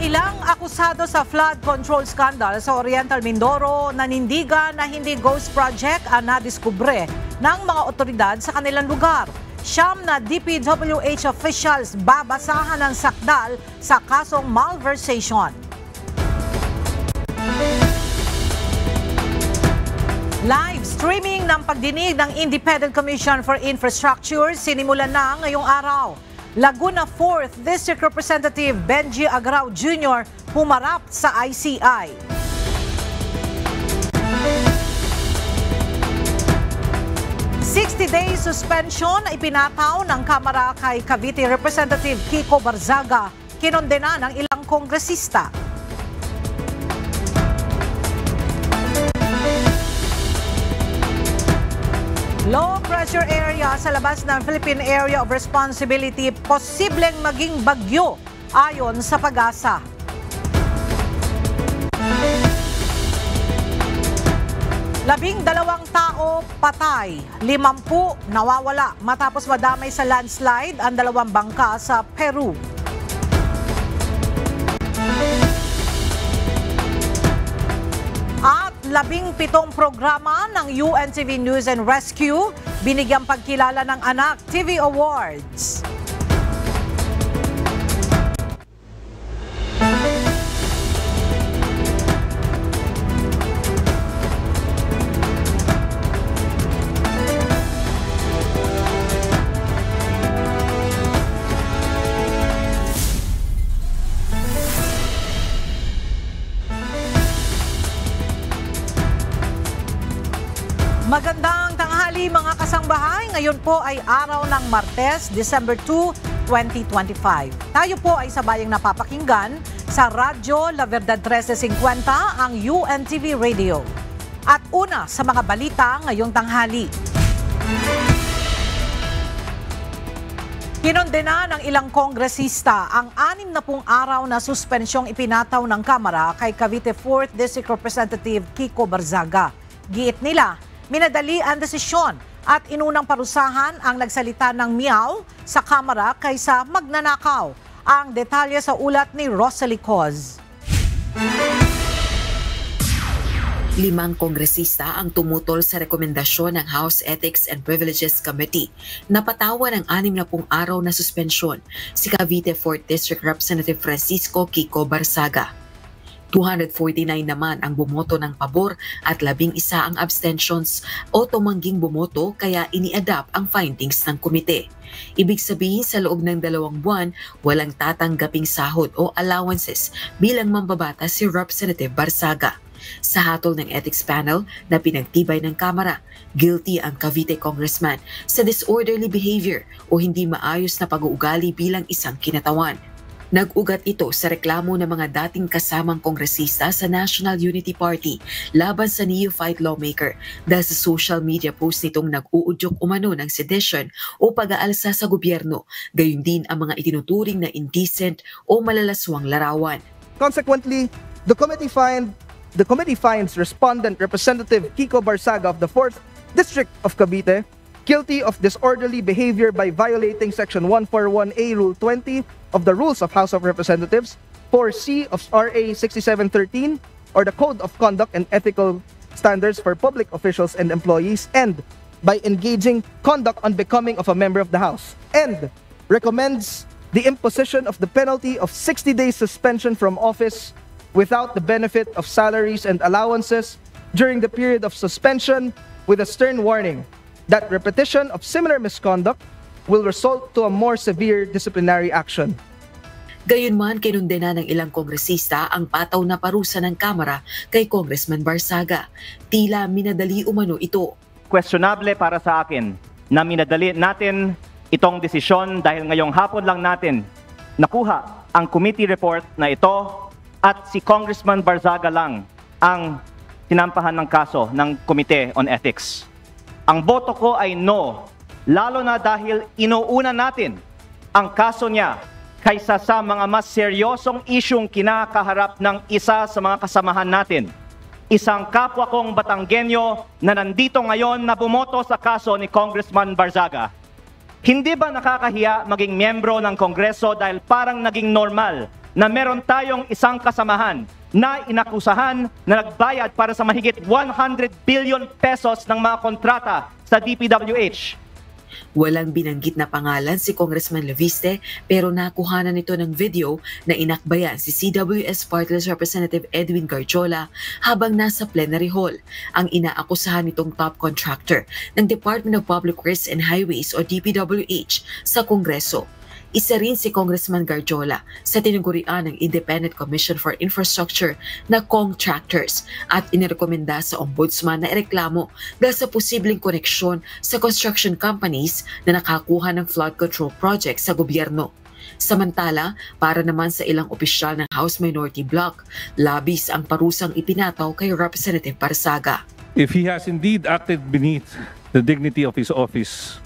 Ilang akusado sa flood control scandal sa Oriental Mindoro nanindigan na hindi ghost project ang nadiskubre ng mga otoridad sa kanilang lugar. Siyam na DPWH officials babasahan ng sakdal sa kasong malversation. Live streaming ng pagdinig ng Independent Commission for Infrastructure sinimulan na ngayong araw. Laguna 4th District Representative Benji Agrao Jr. humarap sa ICI. Day suspension na ipinataw ng Kamara kay Cavite Representative Kiko Barzaga, kinondena ng ilang kongresista. Low pressure area sa labas ng Philippine Area of Responsibility posibleng maging bagyo ayon sa Pag-asa. Labing dalawang tao patay, 50 nawawala matapos madamay sa landslide ang dalawang bangka sa Peru. At 17 programa ng UNTV News and Rescue binigyang pagkilala ng Anak TV Awards. Magandang tanghali mga kasangbahay. Ngayon po ay araw ng Martes, December 2, 2025. Tayo po ay sabayang napapakinggan sa Radyo La Verdad 1350, ang UNTV Radio. At una sa mga balita ngayong tanghali. Kinondena ng ilang kongresista ang 60 araw na suspensyong ipinataw ng Kamara kay Cavite 4th District Representative Kiko Barzaga. Giit nila, minadali ang desisyon at inunang parusahan ang nagsalita ng meow sa Kamara kaysa magnanakaw. Ang detalye sa ulat ni Rosalie Coz. 5 kongresista ang tumutol sa rekomendasyon ng House Ethics and Privileges Committee na patawan ng 60 araw na suspensyon si Cavite 4th District Representative Francisco Kiko Barzaga. 249 naman ang bumoto ng pabor at 11 ang abstentions o tumangging bumoto kaya ini-adapt ang findings ng komite. Ibig sabihin sa loob ng 2 buwan, walang tatanggaping sahod o allowances bilang mambabata si Representative Barzaga. Sa hatol ng ethics panel na pinagtibay ng Kamara, guilty ang Cavite congressman sa disorderly behavior o hindi maayos na pag-uugali bilang isang kinatawan. Nag-ugat ito sa reklamo ng mga dating kasamang kongresista sa National Unity Party laban sa neophyte lawmaker dahil sa social media post nitong nag-uudyok umano ng sedition o pag-aalsa sa gobyerno, gayon din ang mga itinuturing na indecent o malalaswang larawan. Consequently, the committee finds respondent Representative Kiko Barzaga of the 4th District of Cavite guilty of disorderly behavior by violating Section 141A Rule 20 of the Rules of House of Representatives, 4C of RA 6713, or the Code of Conduct and Ethical Standards for Public Officials and Employees, and by engaging conduct unbecoming of a member of the House, and recommends the imposition of the penalty of 60 days suspension from office without the benefit of salaries and allowances during the period of suspension, with a stern warning that repetition of similar misconduct will result to a more severe disciplinary action. Gayunman, kinundena ng ilang kongresista ang pataw na parusa ng Kamara kay Congressman Barzaga. Tila minadali umano ito. Questionable para sa akin na minadali natin itong desisyon dahil ngayong hapon lang natin nakuha ang committee report na ito at si Congressman Barzaga lang ang sinampahan ng kaso ng Committee on Ethics. Ang boto ko ay no, lalo na dahil inuuna natin ang kaso niya kaysa sa mga mas seryosong isyong kinakaharap ng isa sa mga kasamahan natin. Isang kapwa kong Batanggenyo na nandito ngayon na bumoto sa kaso ni Congressman Barzaga. Hindi ba nakakahiya maging miyembro ng Kongreso dahil parang naging normal na meron tayong isang kasamahan na inakusahan na nagbayad para sa mahigit 100 billion pesos ng mga kontrata sa DPWH. Walang binanggit na pangalan si Congressman Leviste pero nakuhanan nito ng video na inakbayan si CWS Party List Representative Edwin Garjola habang nasa plenary hall, ang inaakusahan nitong top contractor ng Department of Public Works and Highways o DPWH sa Kongreso. Isa rin si Congressman Garjola sa tinagurian ng Independent Commission for Infrastructure na Contractors at inirekomenda sa Ombudsman na ireklamo dahil sa posibleng koneksyon sa construction companies na nakakuha ng flood control project sa gobyerno. Samantala, para naman sa ilang opisyal ng House Minority Bloc, labis ang parusang ipinataw kay Representative Barzaga. If he has indeed acted beneath the dignity of his office,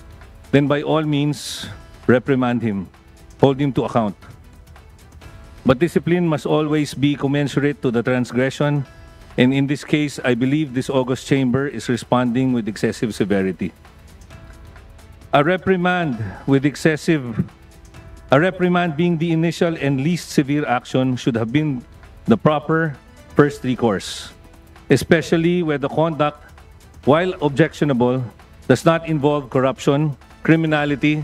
then by all means, reprimand him, hold him to account. But discipline must always be commensurate to the transgression, and in this case, I believe this august chamber is responding with excessive severity. A reprimand being the initial and least severe action should have been the proper first recourse, especially where the conduct, while objectionable, does not involve corruption, criminality,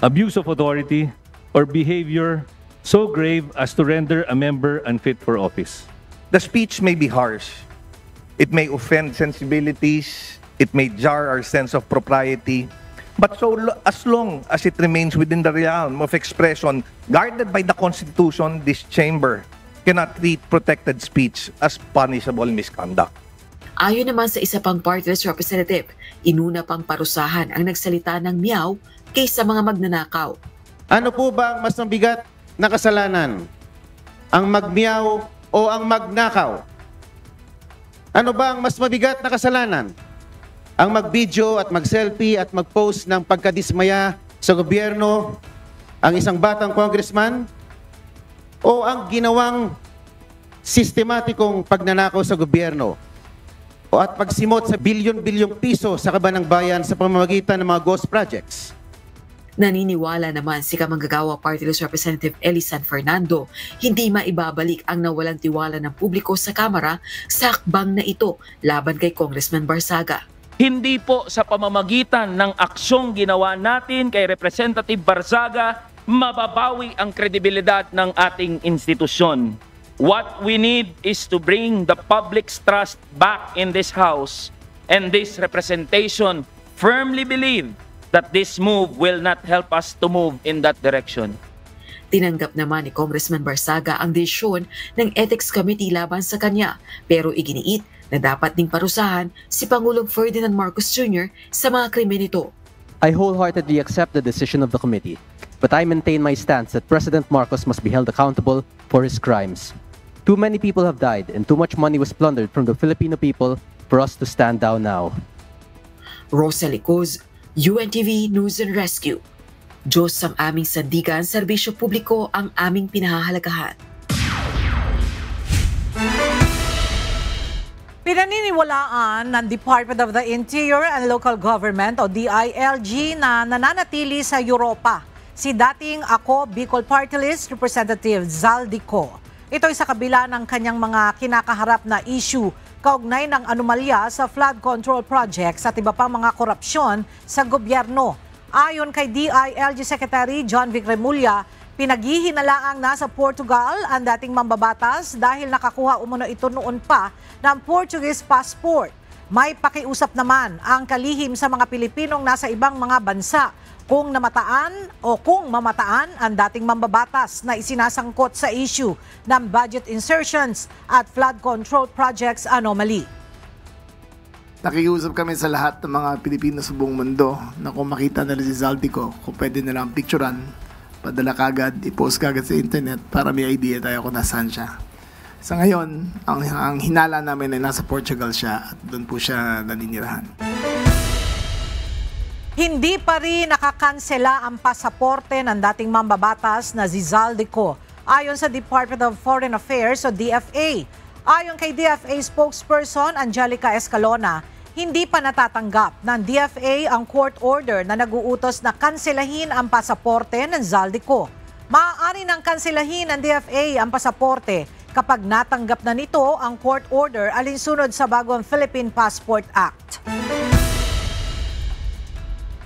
abuse of authority, or behavior so grave as to render a member unfit for office. The speech may be harsh. It may offend sensibilities. It may jar our sense of propriety. But as long as it remains within the realm of expression guarded by the Constitution, this chamber cannot treat protected speech as punishable misconduct. Ayon naman sa isa pang party list representative, inuna pang parusahan ang nagsalita ng meow kaysa mga magnanakaw. Ano po ba ang mas mabigat na kasalanan? Ang magmiyaw o ang magnakaw? Ano ba ang mas mabigat na kasalanan? Ang mag-video at mag-selfie at mag-post ng pagkadismaya sa gobyerno, ang isang batang congressman? O ang ginawang sistematikong pagnanakaw sa gobyerno? O at pagsimot sa bilyon-bilyong piso sa kaban ng bayan sa pamamagitan ng mga ghost projects? Naniniwala naman si Kamanggagawa Party List Representative Eli San Fernando hindi maibabalik ang nawalang tiwala ng publiko sa Kamara sa akbang na ito laban kay Congressman Barzaga. Hindi po sa pamamagitan ng aksyong ginawa natin kay Representative Barzaga mababawi ang kredibilidad ng ating institusyon. What we need is to bring the public's trust back in this House, and this representation firmly believe that this move will not help us to move in that direction. Tinanggap naman ni Congressman Barzaga ang desisyon ng Ethics Committee laban sa kanya, pero iginiit na dapat ding parusahan si Pangulong Ferdinand Marcos Jr. sa mga krimen nito. I wholeheartedly accept the decision of the committee, but I maintain my stance that President Marcos must be held accountable for his crimes. Too many people have died and too much money was plundered from the Filipino people for us to stand down now. Rosalie Coz, UNTV News and Rescue. Diyos ang aming sandigan, serbisyo publiko ang aming pinahahalagahan. Pinaniniwalaan ng Department of the Interior and Local Government o DILG na nananatili sa Europa si dating Ako Bicol Party List Representative Zaldico. Ito ay sa kabila ng kanyang mga kinakaharap na issue kaugnay ng anomalya sa flood control projects at iba pang mga korupsyon sa gobyerno. Ayon kay DILG Secretary John Vic Remulla, pinaghihinalaang nasa Portugal ang dating mambabatas dahil nakakuha umano ito noon pa ng Portuguese passport. May pakiusap naman ang kalihim sa mga Pilipinong nasa ibang mga bansa kung mamataan ang dating mambabatas na isinasangkot sa issue ng budget insertions at flood control projects anomaly. Nakikiusap kami sa lahat ng mga Pilipino sa buong mundo na kung makita nila si Zaldico, kung pwede nilang picturean, padala kagad, i-post kagad sa internet para may idea tayo kung nasaan siya. Sa ngayon, ang hinala namin ay nasa Portugal siya at doon po siya naninirahan. Hindi pa rin nakakansela ang pasaporte ng dating mambabatas na si Zaldico ayon sa Department of Foreign Affairs o DFA. Ayon kay DFA spokesperson Angelica Escalona, hindi pa natatanggap ng DFA ang court order na nag-uutos na kanselahin ang pasaporte ng Zaldico. Maaari nang kansilahin ng DFA ang pasaporte kapag natanggap na nito ang court order alinsunod sa bagong Philippine Passport Act.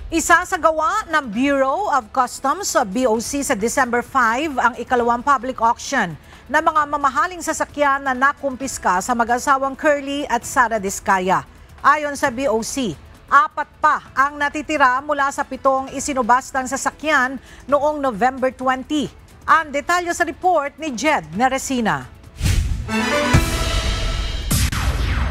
Isasagawa ng Bureau of Customs o BOC sa December 5 ang ikalawang public auction ng mga mamahaling sasakyan na nakumpiska sa mag-asawang Curly at Sara Diskaya. Ayon sa BOC, 4 pa ang natitira mula sa 7 isinubastang sasakyan noong November 20. Ang detalye sa report ni Jed Neresina.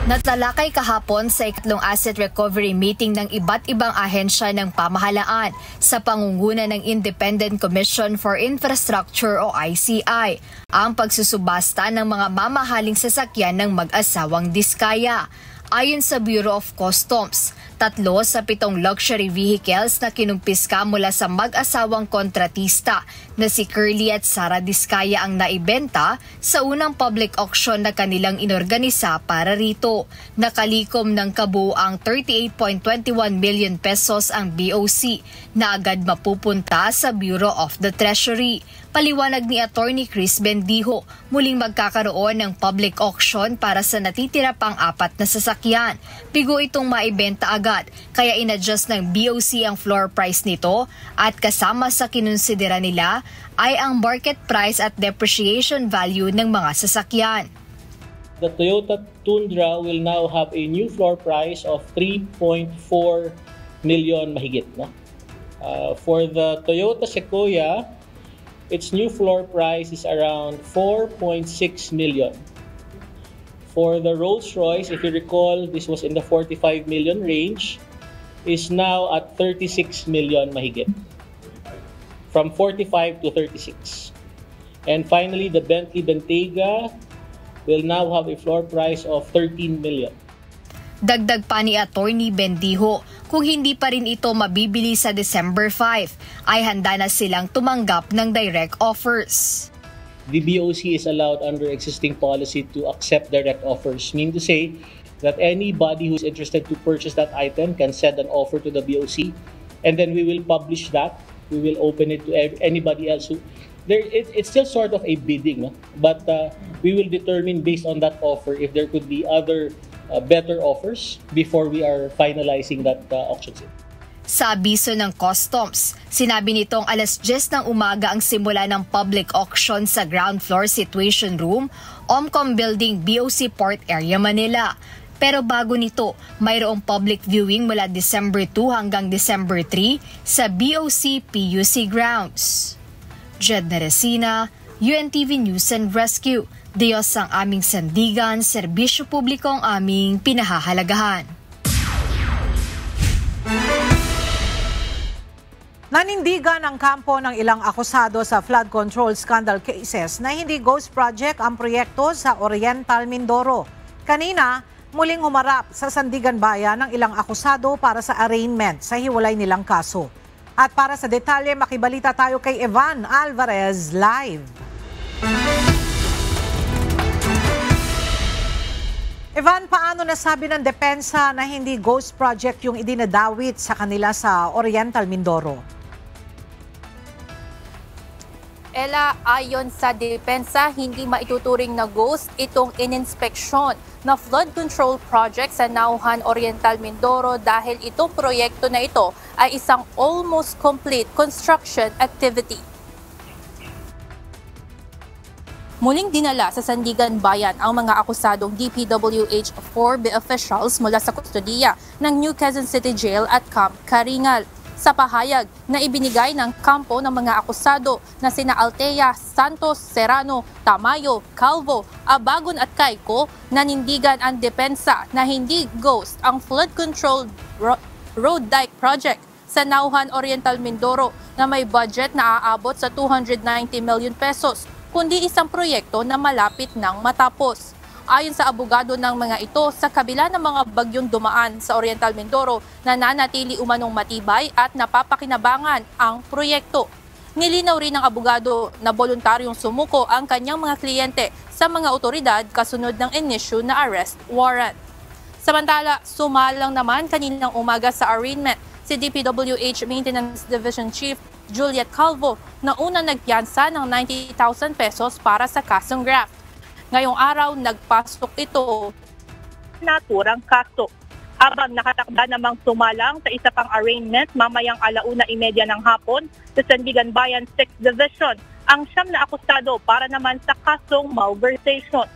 Natalakay kahapon sa ikatlong asset recovery meeting ng iba't ibang ahensya ng pamahalaan sa pangunguna ng Independent Commission for Infrastructure o ICI ang pagsusubasta ng mga mamahaling sasakyan ng mag-asawang Diskaya. Ayon sa Bureau of Customs, 3 sa 7 luxury vehicles na kinumpiska mula sa mag-asawang kontratista na si Curly at Sara Diskaya ang naibenta sa unang public auction na kanilang inorganisa para rito. Nakalikom ng kabuuang 38.21 million pesos ang BOC na agad mapupunta sa Bureau of the Treasury. Paliwanag ni Attorney Chris Bendijo, muling magkakaroon ng public auction para sa natitira pang 4 na sasakyan. Bigo itong maibenta agad, kaya inadjust ng BOC ang floor price nito at kasama sa kinonsidera nila ay ang market price at depreciation value ng mga sasakyan. The Toyota Tundra will now have a new floor price of 3.4 million mahigit. No? For the Toyota Sequoia, its new floor price is around 4.6 million. For the Rolls-Royce, if you recall, this was in the 45 million range, is now at 36 million mahigit. From 45 to 36. And finally, the Bentley Bentayga will now have a floor price of 13 million. Dagdag pa ni Attorney Bendijo, kung hindi pa rin ito mabibili sa December 5, ay handa na silang tumanggap ng direct offers. The BOC is allowed under existing policy to accept direct offers, meaning to say that anybody who is interested to purchase that item can send an offer to the BOC, and then we will publish that. We will open it to anybody else who... It's still sort of a bidding, no? But we will determine based on that offer if there could be other better offers before we are finalizing that auction sale. Sa abiso ng Customs, sinabi nitong alas 10 ng umaga ang simula ng public auction sa ground floor situation room, Omcom Building, BOC Port Area, Manila. Pero bago nito, mayroong public viewing mula December 2 hanggang December 3 sa BOC PUC grounds. Jed Neresina, UNTV News and Rescue. Diyos ang aming sandigan, serbisyo publiko ang aming pinahahalagahan. Nanindigan ang kampo ng ilang akusado sa flood control scandal cases na hindi ghost project ang proyekto sa Oriental Mindoro. Kanina, muling humarap sa Sandigan Bayan ng ilang akusado para sa arraignment sa hiwalay nilang kaso. At para sa detalye, makibalita tayo kay Evan Alvarez live. Evan, paano nasabi ng depensa na hindi ghost project yung idinadawit sa kanila sa Oriental Mindoro? Ella, ayon sa depensa, hindi maituturing na ghost itong ininspeksyon na flood control project sa Nauhan Oriental Mindoro dahil itong proyekto na ito ay isang almost complete construction activity. Muling dinala sa Sandigan Bayan ang mga akusadong DPWH 4B officials mula sa kustodiya ng New Quezon City Jail at Camp Karingal. Sa pahayag na ibinigay ng kampo ng mga akusado na sina Altea, Santos, Serrano, Tamayo, Calvo, Abagon at Caico, nanindigan ang depensa na hindi ghost ang flood control road dike project sa Nauhan Oriental Mindoro na may budget na aabot sa 290 million pesos, kundi isang proyekto na malapit nang matapos. Ayon sa abogado ng mga ito, sa kabila ng mga bagyong dumaan sa Oriental Mindoro, nananatili umanong matibay at napapakinabangan ang proyekto. Nilinaw rin ng abogado na voluntaryong sumuko ang kanyang mga kliyente sa mga otoridad kasunod ng inisyu na arrest warrant. Samantala, sumalang naman kaninang umaga sa arraignment si DPWH Maintenance Division Chief Juliet Calvo na unang nagpiyansa ng 90,000 pesos para sa kasong graft. Ngayong araw, nagpasok ito naturang kaso. Habang nakatakda namang sumalang sa isa pang arraignment mamayang 1:30 ng hapon sa Sandigan Bayan 6th Division ang 9 na akusado para naman sa kasong malversation.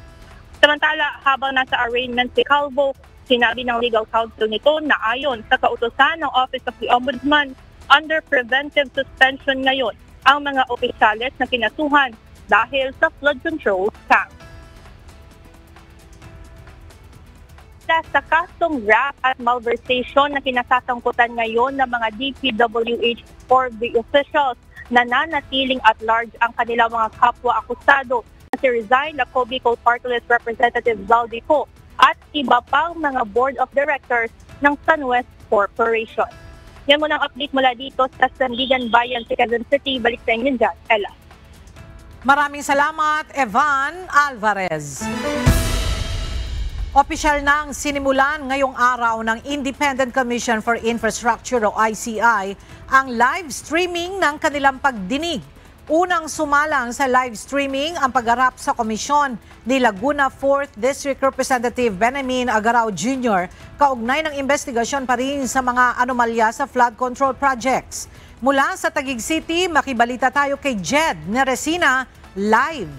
Samantala, habang nasa arraignment si Calvo, sinabi ng legal counsel nito na ayon sa kautusan ng Office of the Ombudsman, under preventive suspension ngayon ang mga opisyales na kinasuhan dahil sa flood control scam. Sa kasong graft at malversation na kinasasangkutan ngayon ng mga DPWH 4B officials, nananatiling at large ang kanilang mga kapwa-akusado na si Rizal Lacobico Party List Representative Zaldico at iba pang mga board of directors ng SunWest Corporation. Yan muna ang update mula dito sa Sandigan Bayan, Quezon City. Balik sa inyo dyan, Ella. Maraming salamat, Evan Alvarez. Opisyal nang sinimulan ngayong araw ng Independent Commission for Infrastructure o ICI ang live streaming ng kanilang pagdinig. Unang sumalang sa live streaming ang pagharap sa komisyon ni Laguna 4th District Representative Benjamin Agarao Jr. kaugnay ng investigasyon pa rin sa mga anomalya sa flood control projects. Mula sa Taguig City, makibalita tayo kay Jed Neresina live.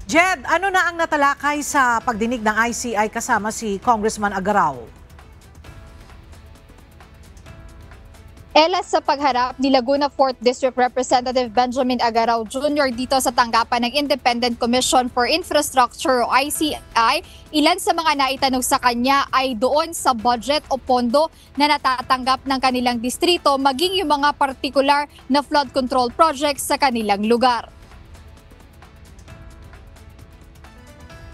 Jed, ano na ang natalakay sa pagdinig ng ICI kasama si Congressman Agarao? Ella, sa pagharap ni Laguna 4th District Representative Benjamin Agarao Jr. dito sa tanggapan ng Independent Commission for Infrastructure o ICI, ilan sa mga naitanong sa kanya ay doon sa budget o pondo na natatanggap ng kanilang distrito maging yung mga partikular na flood control projects sa kanilang lugar.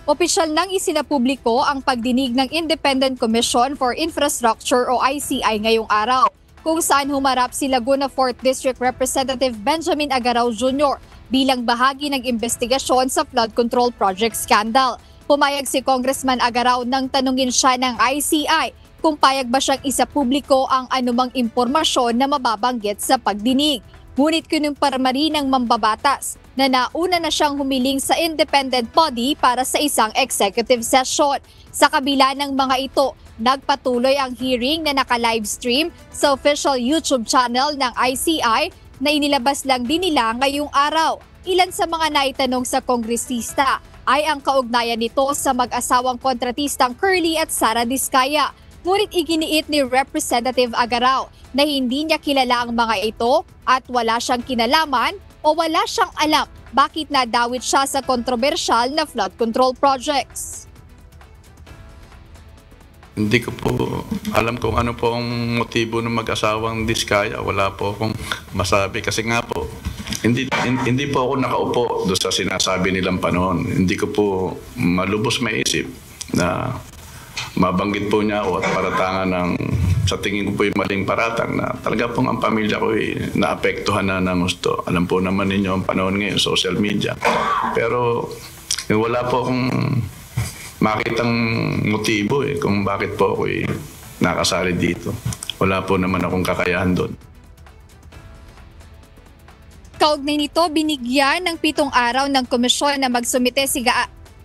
Opisyal nang isinapubliko ang pagdinig ng Independent Commission for Infrastructure o ICI ngayong araw, kung saan humarap si Laguna 4th District Representative Benjamin Agarao Jr. bilang bahagi ng investigasyon sa flood control project scandal. Pumayag si Congressman Agarao nang tanungin siya ng ICI kung payag ba siyang isapubliko ang anumang impormasyon na mababanggit sa pagdinig. Ngunit kinumpirma rin ng mambabatas na nauna na siyang humiling sa independent body para sa isang executive session. Sa kabila ng mga ito, nagpatuloy ang hearing na naka-livestream sa official YouTube channel ng ICI na inilabas lang din nila ngayong araw. Ilan sa mga naitanong sa kongresista ay ang kaugnayan nito sa mag-asawang kontratistang Curly at Sara Diskaya. Ngunit iginiit ni Representative Agarao na hindi niya kilala ang mga ito at wala siyang kinalaman o wala siyang alam bakit nadawit siya sa kontrobersyal na flood control projects. Hindi ko po alam kung ano po ang motibo ng mag-asawang Diskaya. Wala po akong masabi kasi nga po, hindi po ako nakaupo doon sa sinasabi nilang panahon. Hindi ko po malubos maisip na mabanggit po niya ako at paratangan ng sa tingin ko po yung maling paratang na talaga pong ang pamilya ko naapektuhan na ng gusto. Alam po naman ninyo ang panahon ngayon, social media. Pero wala po akong makitang motibo kung bakit po ako nakasali dito. Wala po naman akong kakayahan doon. Kaugnay nito, binigyan ng 7 araw ng komisyon na magsumite si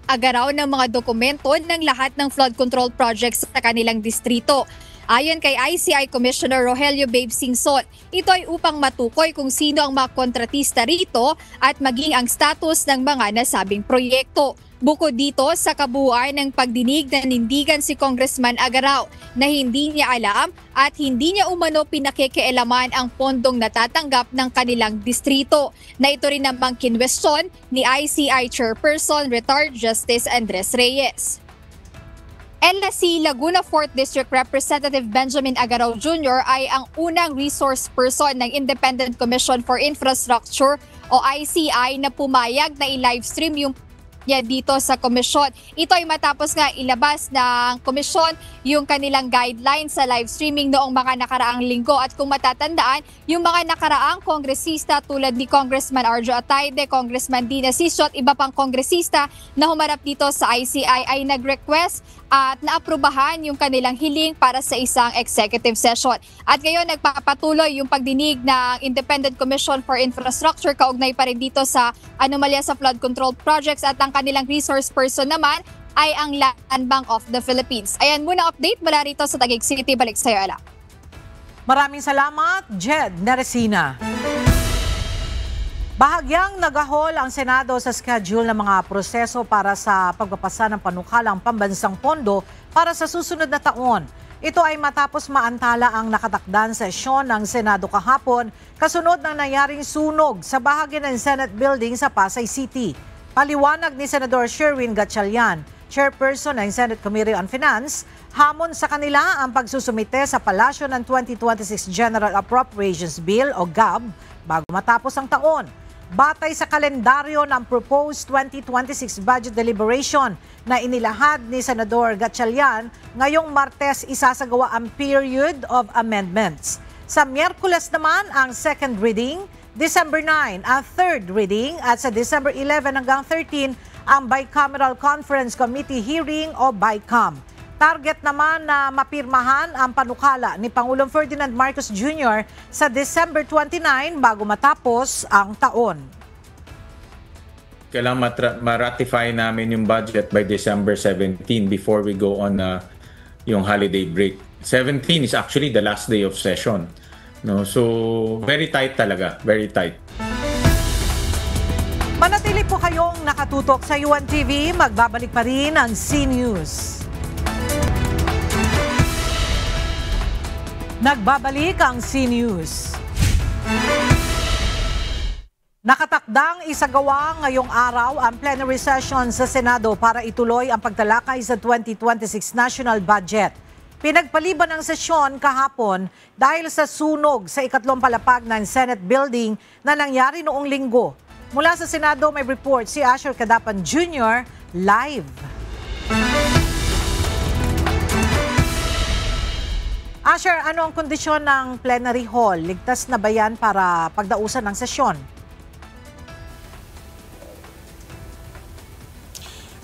Agarao ng mga dokumento ng lahat ng flood control projects sa kanilang distrito. Ayon kay ICI Commissioner Rogelio Babe Singson, ito ay upang matukoy kung sino ang mga kontratista rito at maging ang status ng mga nasabing proyekto. Bukod dito, sa kabuuan ng pagdinig na nindigan si Congressman Agarao na hindi niya alam at hindi niya umano pinakikialaman ang pondong natatanggap ng kanilang distrito, na ito rin namang kinwestiyon ni ICI Chairperson Retired Justice Andres Reyes. Si Laguna 4th District Representative Benjamin Agarao Jr. ay ang unang resource person ng Independent Commission for Infrastructure o ICI na pumayag na i-livestream yung niya dito sa komisyon. Ito ay matapos nga ilabas ng komisyon yung kanilang guidelines sa live streaming noong mga nakaraang linggo. At kung matatandaan, yung mga nakaraang kongresista tulad ni Congressman Arjo Atayde, Congressman Dina Sisio at iba pang kongresista na humarap dito sa ICI ay nag-request at naaprubahan yung kanilang hiling para sa isang executive session. At ngayon nagpapatuloy yung pagdinig ng Independent Commission for Infrastructure kaugnay pa rin dito sa anomalya sa flood control projects, at ang kanilang resource person naman ay ang Land Bank of the Philippines. Ayan muna update mula rito sa Taguig City. Balik sa iyo, Ella. Maraming salamat, Jed Neresina. Bahagyang nagahol ang Senado sa schedule ng mga proseso para sa pagpapasa ng panukalang pambansang pondo para sa susunod na taon. Ito ay matapos maantala ang nakatakdang sesyon ng Senado kahapon kasunod ng nangyaring sunog sa bahagi ng Senate Building sa Pasay City. Paliwanag ni Senador Sherwin Gatchalian, chairperson ng Senate Committee on Finance, hamon sa kanila ang pagsusumite sa palasyo ng 2026 General Appropriations Bill o GAB bago matapos ang taon. Batay sa kalendaryo ng proposed 2026 budget deliberation na inilahad ni Senador Gatchalian, ngayong Martes isasagawa ang period of amendments. Sa Miyerkules naman ang second reading, December 9 ang third reading, at sa December 11 hanggang 13 ang Bicameral Conference Committee hearing o BICAM. Target naman na mapirmahan ang panukala ni Pangulong Ferdinand Marcos Jr. sa December 29 bago matapos ang taon. Kailangan ma-ratify namin yung budget by December 17 before we go on yung holiday break. 17 is actually the last day of session. No? So, very tight talaga. Very tight. Manatili po kayong nakatutok sa UNTV. Magbabalik pa rin ang C-News. Nagbabalik ang C-News. Nakatakdang isagawa ngayong araw ang plenary session sa Senado para ituloy ang pagtalakay sa 2026 national budget. Pinagpaliban ang sesyon kahapon dahil sa sunog sa ikatlong palapag ng Senate Building na nangyari noong linggo. Mula sa Senado may report si Asher Cadapan Jr. live. Asher, ano ang kondisyon ng plenary hall? Ligtas na ba yan para pagdausan ng sesyon?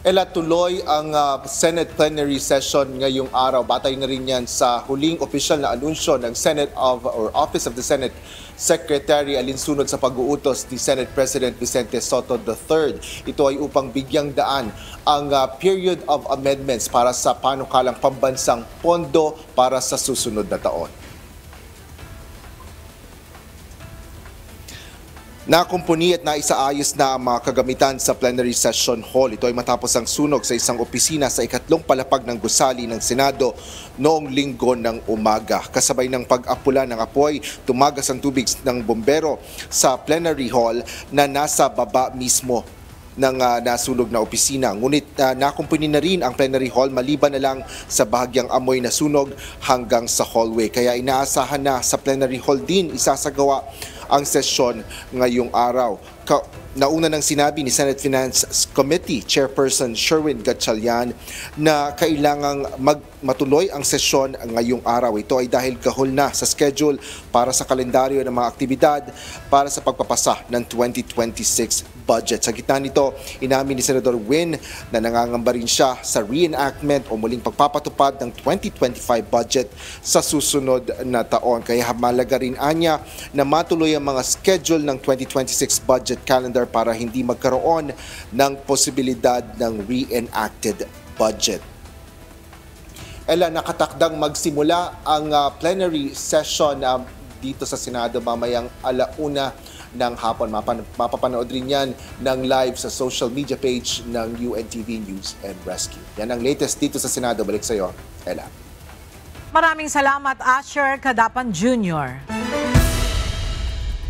Ella, tuloy ang Senate plenary session ngayong araw. Batay na rin yan sa huling opisyal na anunsyo ng Office of the Senate Secretary alinsunod sa pag-uutos ni Senate President Vicente Sotto III. Ito ay upang bigyang daan ang period of amendments para sa panukalang pambansang pondo para sa susunod na taon. Nakumpuni at naisaayos na ang mga kagamitan sa plenary session hall. Ito ay matapos ang sunog sa isang opisina sa ikatlong palapag ng gusali ng Senado noong linggo ng umaga. Kasabay ng pag-apula ng apoy, tumagas ang tubig ng bombero sa plenary hall na nasa baba mismo ng nasunog na opisina. Ngunit nakumpuni na rin ang plenary hall maliban na lang sa bahagyang amoy na sunog hanggang sa hallway. Kaya inaasahan na sa plenary hall din isasagawa ang sesyon ngayong araw. Nauna nang sinabi ni Senate Finance Committee Chairperson Sherwin Gatchalian na kailangang matuloy ang sesyon ngayong araw. Ito ay dahil gahol na sa schedule para sa kalendaryo ng mga aktibidad para sa pagpapasa ng 2026 budget. Sa gitna nito, inamin ni Senador Win na nangangamba rin siya sa reenactment o muling pagpapatupad ng 2025 budget sa susunod na taon. Kaya mahalaga rin anya na matuloy ang mga schedule ng 2026 budget calendar para hindi magkaroon ng posibilidad ng reenacted budget. Ella, nakatakdang magsimula ang plenary session dito sa Senado mamayang 1:00 ng hapon. Mapapanood rin yan ng live sa social media page ng UNTV News and Rescue. Yan ang latest dito sa Senado. Balik sa iyo, Ella. Maraming salamat, Asher Cadapan Jr.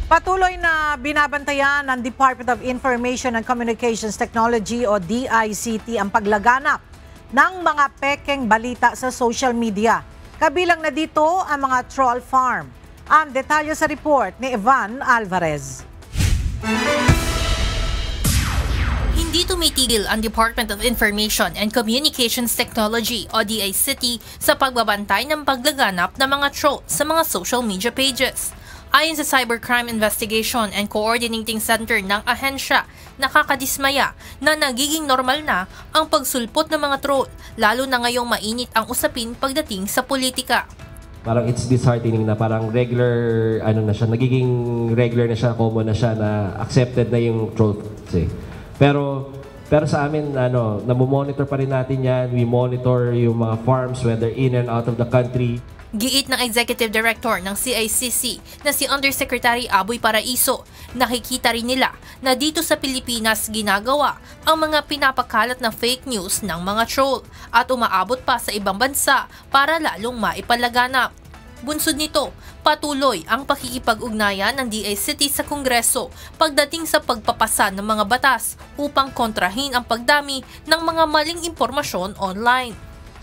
Patuloy na binabantayan ng Department of Information and Communications Technology o DICT ang paglaganap ng mga pekeng balita sa social media. Kabilang na dito ang mga troll farm. Ang detalye sa report ni Evan Alvarez. Hindi tumitigil ang Department of Information and Communications Technology o DICT sa pagbabantay ng paglaganap ng mga troll sa mga social media pages. Ayon sa Cybercrime Investigation and Coordinating Center ng ahensya, nakakadismaya na nagiging normal na ang pagsulpot ng mga troll, lalo na ngayong mainit ang usapin pagdating sa politika. Parang it's disheartening na parang regular, nagiging regular na siya, common na siya, na accepted na yung troll. Pero sa amin, namomonitor pa rin natin yan. We monitor yung mga farms, whether in and out of the country. Giit ng Executive Director ng CICC na si Undersecretary Aboy Paraiso, nakikita rin nila na dito sa Pilipinas ginagawa ang mga pinapakalat na fake news ng mga troll at umaabot pa sa ibang bansa para lalong maipalaganap. Bunsod nito, patuloy ang pakikipag-ugnayan ng DICT sa Kongreso pagdating sa pagpapasa ng mga batas upang kontrahin ang pagdami ng mga maling impormasyon online.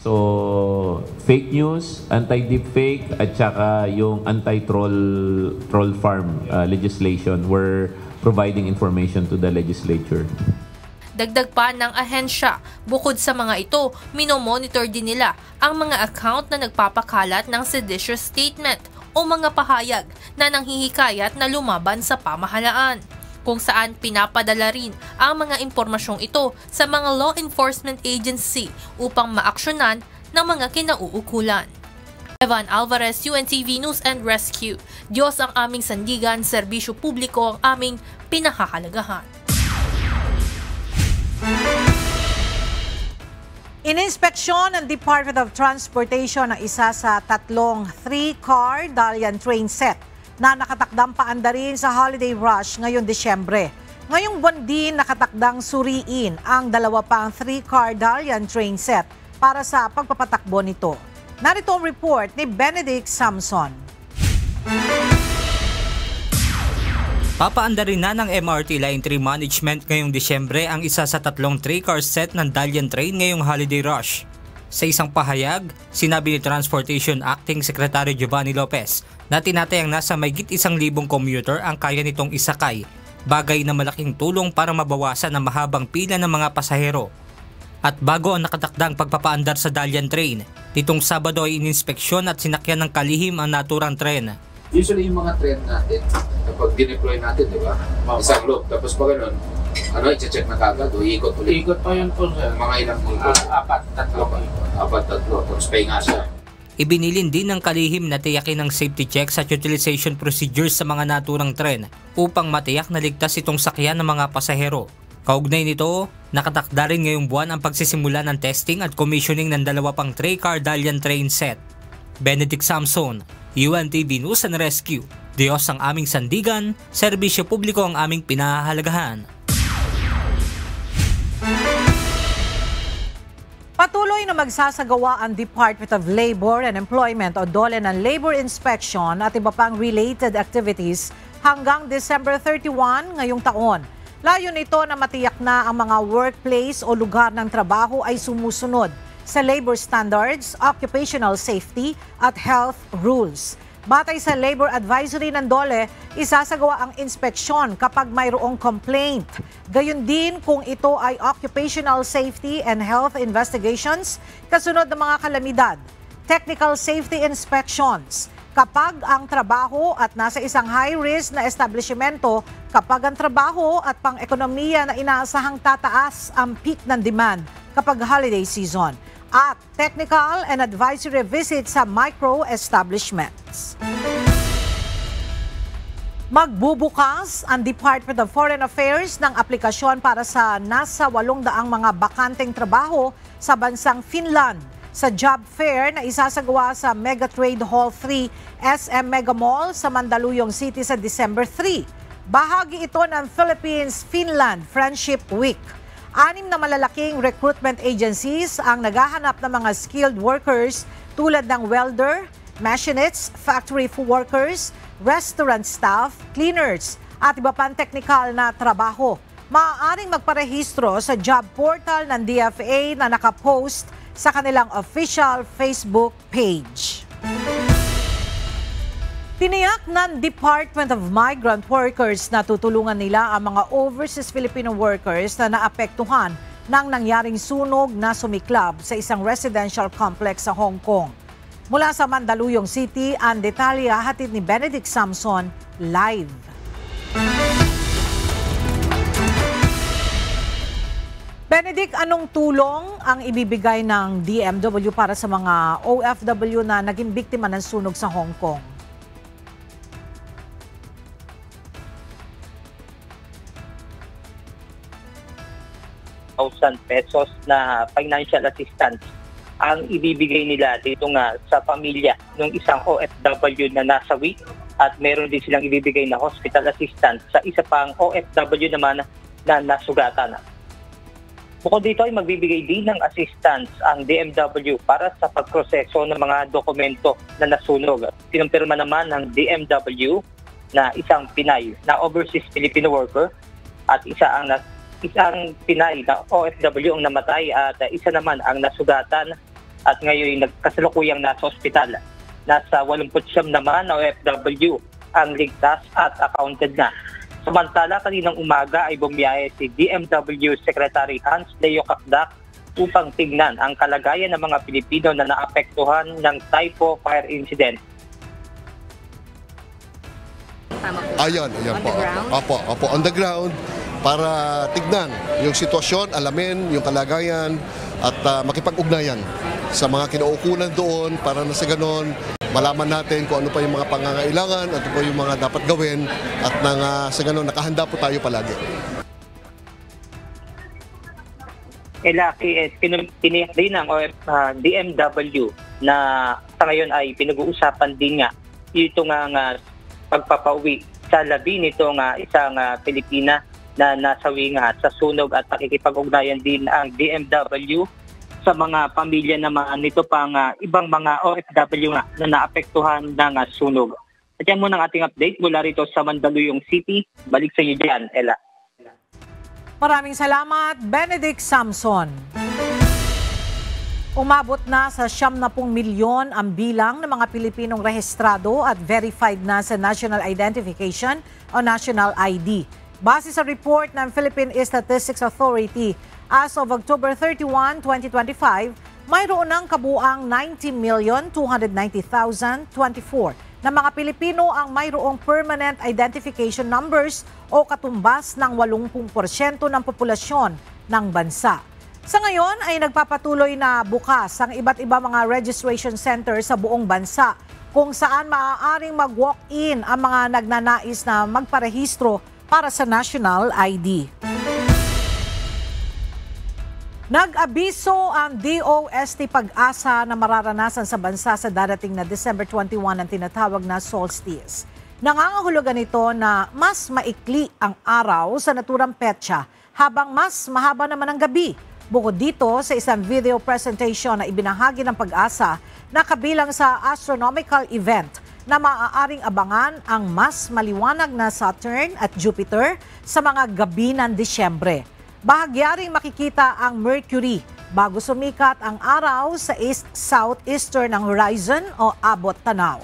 So, fake news, anti-deepfake, at saka yung anti-troll farm legislation, we're providing information to the legislature. Dagdag pa ng ahensya, bukod sa mga ito, minomonitor din nila ang mga account na nagpapakalat ng seditious statement o mga pahayag na nanghihikayat na lumaban sa pamahalaan, kung saan pinapadala rin ang mga impormasyong ito sa mga law enforcement agency upang maaksyonan ng mga kinauukulan. Evan Alvarez, UNTV News and Rescue. Diyos ang aming sandigan, serbisyo publiko ang aming pinahahalagahan. Ininspeksyon ng Department of Transportation ang isa sa 3 3-car Dalian train set na nakatakdang paandarin sa holiday rush ngayong Disyembre. Ngayong buwan din nakatakdang suriin ang 2 pang 3-car Dalian train set para sa pagpapatakbo nito. Narito ang report ni Benedict Samson. Papaandarin na ng MRT Line 3 Management ngayong Disyembre ang isa sa 3 3-car set ng Dalian train ngayong holiday rush. Sa isang pahayag, sinabi ni Transportation Acting Secretary Giovanni Lopez na tinatayang nasa mahigit 1,000 commuter ang kaya nitong isakay, bagay na malaking tulong para mabawasan ang mahabang pila ng mga pasahero. At bago ang nakatakdang pagpapaandar sa Dalian train, nitong Sabado ay ininspeksyon at sinakyan ng kalihim ang naturang tren. Usually yung mga tren natin, kapag dineploy natin, di ba? Isang loop, tapos pag ganun, i-check na kagad o iikot ulit. Iikot pa yun po, sir. Mga ilang ikot? 4, 3. Tapos pahinga siya. Ibinilin din ng kalihim na tiyakin ng safety checks at utilization procedures sa mga naturang tren upang matiyak na ligtas itong sakyan ng mga pasahero. Kaugnay nito, nakatakda rin ngayong buwan ang pagsisimula ng testing at commissioning ng 2 pang 3-car Dalian train set. Benedict Samson, UNTV News and Rescue. Diyos ang aming sandigan, serbisyo publiko ang aming pinahahalagahan. Patuloy na magsasagawa ang Department of Labor and Employment o DOLE ng labor inspection at iba pang related activities hanggang December 31 ngayong taon. Layo nito na matiyak na ang mga workplace o lugar ng trabaho ay sumusunod sa labor standards, occupational safety at health rules. Batay sa labor advisory ng DOLE, isasagawa ang inspeksyon kapag mayroong complaint. Gayon din kung ito ay occupational safety and health investigations, kasunod ng mga kalamidad. Technical safety inspections, kapag ang trabaho at nasa isang high-risk na establishmento, kapag ang trabaho at pang-ekonomiya na inaasahang tataas ang peak ng demand kapag holiday season, at technical and advisory visits sa micro-establishments. Magbubukas ang Department of Foreign Affairs ng aplikasyon para sa nasa 800 mga bakanteng trabaho sa bansang Finland sa job fair na isasagawa sa Mega Trade Hall 3 SM Mega Mall sa Mandaluyong City sa December 3. Bahagi ito ng Philippines-Finland Friendship Week. 6 na malalaking recruitment agencies ang naghahanap ng mga skilled workers tulad ng welder, machinists, factory workers, restaurant staff, cleaners at iba pang teknikal na trabaho. Maaaring magparehistro sa job portal ng DFA na nakapost sa kanilang official Facebook page. Tiniyak ng Department of Migrant Workers na tutulungan nila ang mga overseas Filipino workers na naapektuhan ng nangyaring sunog na sumiklab sa isang residential complex sa Hong Kong. Mula sa Mandaluyong City, ang detalye hatid ni Benedict Samson live. Benedict, anong tulong ang ibibigay ng DMW para sa mga OFW na naging biktima ng sunog sa Hong Kong? Pesos na financial assistance ang ibibigay nila dito nga sa pamilya ng isang OFW na nasawi at meron din silang ibibigay na hospital assistance sa isa pang OFW naman na nasugatan. Bukod dito ay magbibigay din ng assistance ang DMW para sa pagproseso ng mga dokumento na nasunog. Kinumpirma naman ng DMW na isang Pinay na overseas Filipino worker at isang Pinay na OFW ang namatay at isa naman ang nasugatan at ngayon nagkasalukuyang nasa ospital. Nasa 89 naman na OFW ang ligtas at accounted na. Samantala, kaninang umaga ay bumiyahe si DMW Secretary Hans Leo Kakdak upang tignan ang kalagayan ng mga Pilipino na naapektuhan ng Taipo fire incident. Ayan po. Opo, on the ground para tignan yung sitwasyon, alamin yung kalagayan at makipag-ugnayan sa mga kinaukulan doon para na sa ganon malaman natin kung ano pa yung mga pangangailangan at ano pa yung mga dapat gawin at sa ganon nakahanda po tayo palagi. Tiniyak din ng DMW na sa ngayon ay pinag-uusapan din nga ito nga pagpapauwi sa labi nito nga isang Pilipina na nasawi nga sa sunog at pakikipag-ugnayan din ang DMW sa mga pamilya naman nito pang ibang mga OFW nga na naapektuhan ng sunog. At yan muna ang ating update mula rito sa Mandaluyong City. Balik sa iyo dyan, Ella. Maraming salamat, Benedict Samson. Umabot na sa 70 milyon ang bilang ng mga Pilipinong rehistrado at verified na sa National Identification o National ID. Base sa report ng Philippine Statistics Authority, as of October 31, 2025, mayroon ng kabuang 90,290,024 na mga Pilipino ang mayroong permanent identification numbers o katumbas ng 80% ng populasyon ng bansa. Sa ngayon ay nagpapatuloy na bukas ang iba't iba mga registration center sa buong bansa kung saan maaaring mag-walk-in ang mga nagnanais na magparehistro para sa National ID. Nag-abiso ang DOST Pag-asa na mararanasan sa bansa sa darating na December 21 ang tinatawag na solstice. Nangangahulugan ito na mas maikli ang araw sa naturang petsa habang mas mahaba naman ang gabi. Bukod dito sa isang video presentation na ibinahagi ng Pag-asa na kabilang sa astronomical event na maaaring abangan ang mas maliwanag na Saturn at Jupiter sa mga gabi ng Disyembre. Bahagyaring makikita ang Mercury bago sumikat ang araw sa east-southeastern ng horizon o abot tanaw.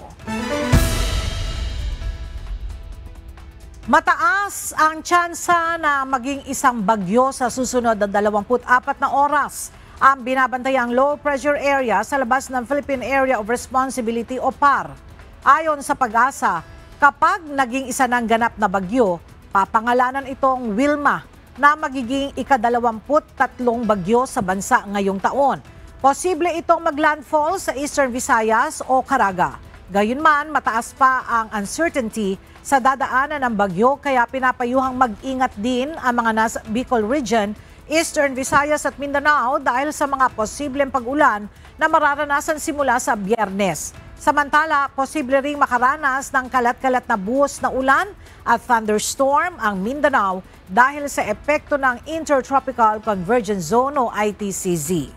Mataas ang tsansa na maging isang bagyo sa susunod na 24 na oras. Ang binabantayang low pressure area sa labas ng Philippine Area of Responsibility o PAR. Ayon sa Pag-asa, kapag naging isa ng ganap na bagyo, papangalanan itong Wilma na magiging ika-23 bagyo sa bansa ngayong taon. Posible itong maglandfall sa Eastern Visayas o Caraga. Gayunman, mataas pa ang uncertainty sa dadaanan ng bagyo kaya pinapayuhang mag-ingat din ang mga nasa Bicol Region, Eastern Visayas at Mindanao dahil sa mga posibleng pag-ulan na mararanasan simula sa Biyernes. Samantala, posible ring makaranas ng kalat-kalat na buhos na ulan at thunderstorm ang Mindanao dahil sa epekto ng Intertropical Convergence Zone o ITCZ.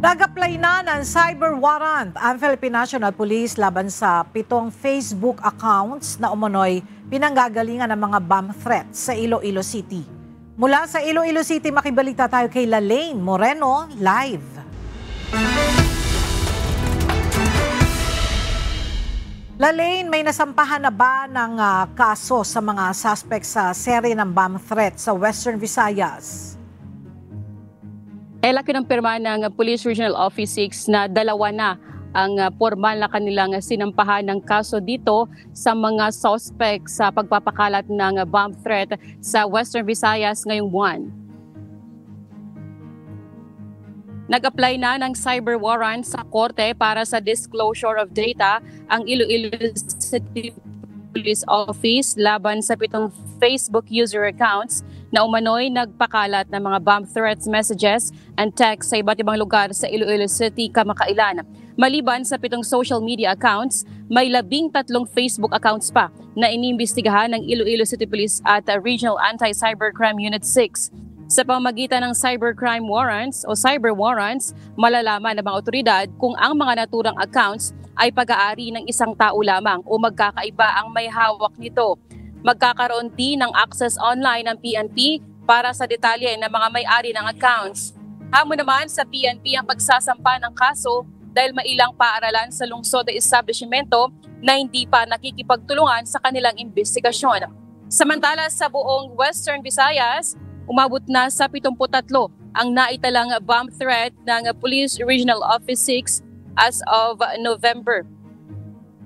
Nag-apply na ng cyber warrant ang Philippine National Police laban sa 7 Facebook accounts na umunoy pinanggagalingan ng mga bomb threats sa Iloilo City. Mula sa Iloilo City, makibalita tayo kay Lalaine Moreno, live. Lalaine, may nasampahan na ba ng kaso sa mga suspect sa serye ng bomb threat sa Western Visayas? Kinumpirma ng Police Regional Office 6 na dalawa na ang formal na kanilang sinampahan ng kaso dito sa mga suspect sa pagpapakalat ng bomb threat sa Western Visayas ngayong buwan. Nag-apply na ng cyber warrant sa korte para sa disclosure of data ang Iloilo City Police Office laban sa 7 Facebook user accounts na umano'y nagpakalat ng mga bomb threats messages and texts sa iba't ibang lugar sa Iloilo City kamakailan. Maliban sa 7 social media accounts, may 13 Facebook accounts pa na iniimbestigahan ng Iloilo City Police at Regional Anti-Cybercrime Unit 6. Sa pamamagitan ng cybercrime warrants o cyber warrants, malalaman ng mga otoridad kung ang mga naturang accounts ay pag-aari ng isang tao lamang o magkakaiba ang may hawak nito. Magkakaroon din ng access online ng PNP para sa detalye ng mga may-ari ng accounts. Hamon naman sa PNP ang pagsasampa ng kaso dahil mailang paaralan sa lungsod na establishmento na hindi pa nakikipagtulungan sa kanilang investigasyon. Samantala sa buong Western Visayas, umabot na sa 73 ang naitalang bomb threat ng Police Regional Office 6 as of November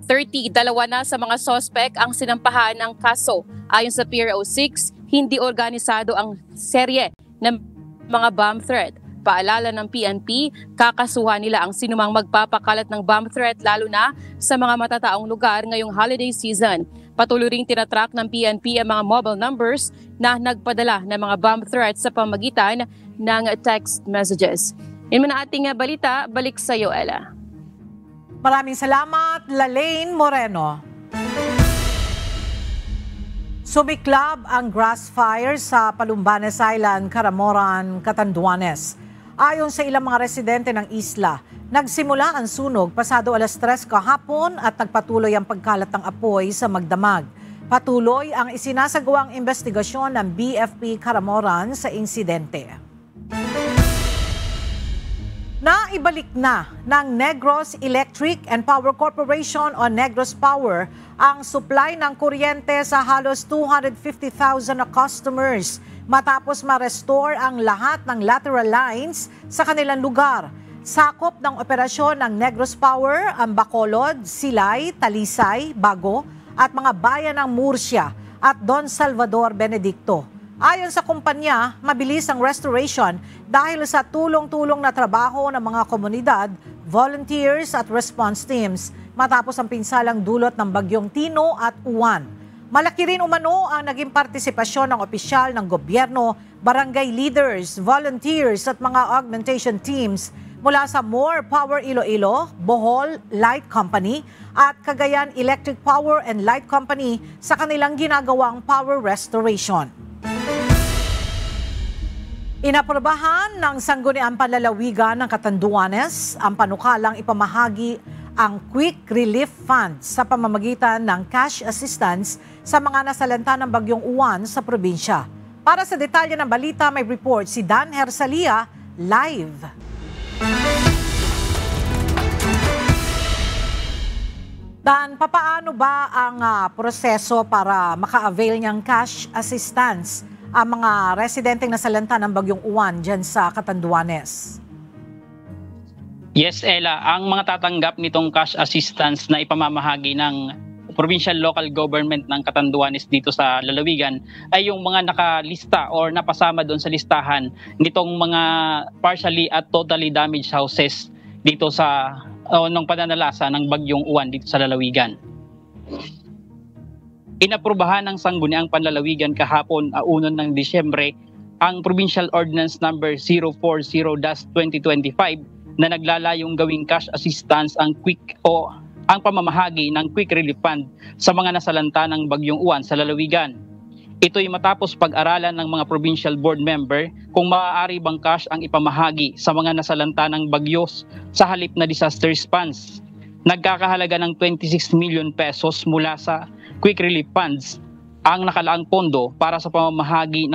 30. Dalawa na sa mga suspect ang sinampahan ng kaso. Ayon sa PRO 6, hindi organisado ang serye ng mga bomb threat. Paalala ng PNP, kakasuhan nila ang sinumang magpapakalat ng bomb threat lalo na sa mga matataong lugar ngayong holiday season. Patuloy ring tinatrack ng PNP ang mga mobile numbers na nagpadala ng mga bomb threats sa pamagitan ng text messages. Yun muna ating balita. Balik sa iyo, Ella. Maraming salamat, Lalaine Moreno. Sumiklab ang grass fire sa Palumbanes Island, Caramoran, Catanduanes. Ayon sa ilang mga residente ng isla, nagsimula ang sunog pasado 3:00 kahapon at nagpatuloy ang pagkalat ng apoy sa magdamag. Patuloy ang isinasagawang investigasyon ng BFP Caramoran sa insidente. Naibalik na ng Negros Electric and Power Corporation o Negros Power ang supply ng kuryente sa halos 250,000 na customers matapos ma-restore ang lahat ng lateral lines sa kanilang lugar. Sakop ng operasyon ng Negros Power ang Bacolod, Silay, Talisay, Bago at mga bayan ng Murcia at Don Salvador Benedicto. Ayon sa kumpanya, mabilis ang restoration dahil sa tulong-tulong na trabaho ng mga komunidad, volunteers at response teams matapos ang pinsalang dulot ng bagyong Tino at Uwan. Malaki rin umano ang naging partisipasyon ng opisyal ng gobyerno, barangay leaders, volunteers at mga augmentation teams mula sa More Power Iloilo, Bohol Light Company at Cagayan Electric Power and Light Company sa kanilang ginagawang power restoration. Inaprobahan ng Sangguniang Panlalawigan ng Catanduanes ang panukalang ipamahagi ang Quick Relief Fund sa pamamagitan ng cash assistance sa mga nasalanta ng bagyong Uwan sa probinsya. Para sa detalye ng balita, may report si Dan Hersalia live. Dan, papaano ba ang proseso para maka-avail niyang cash assistance ang mga residenteng nasalanta ng bagyong Uwan dyan sa Catanduanes? Yes, Ella, ang mga tatanggap nitong cash assistance na ipamamahagi ng provincial local government ng Catanduanes dito sa lalawigan ay yung mga nakalista or napasama doon sa listahan nitong mga partially at totally damaged houses dito sa nung pananalasa ng bagyong Uwan dito sa lalawigan. Inaprubahan ng Sangguniang Panlalawigan kahapon 1 ng Disyembre ang Provincial Ordinance Number 040-2025 na naglalayong gawing cash assistance ang ang pamamahagi ng Quick Relief Fund sa mga nasalanta ng bagyong Uwan sa lalawigan. Ito'y matapos pag-aralan ng mga provincial board member kung maaari bang cash ang ipamahagi sa mga nasalanta ng bagyos sa halip na disaster response. Nagkakahalaga ng 26 million pesos mula sa Quick Relief Funds ang nakalaang pondo para sa pamamahagi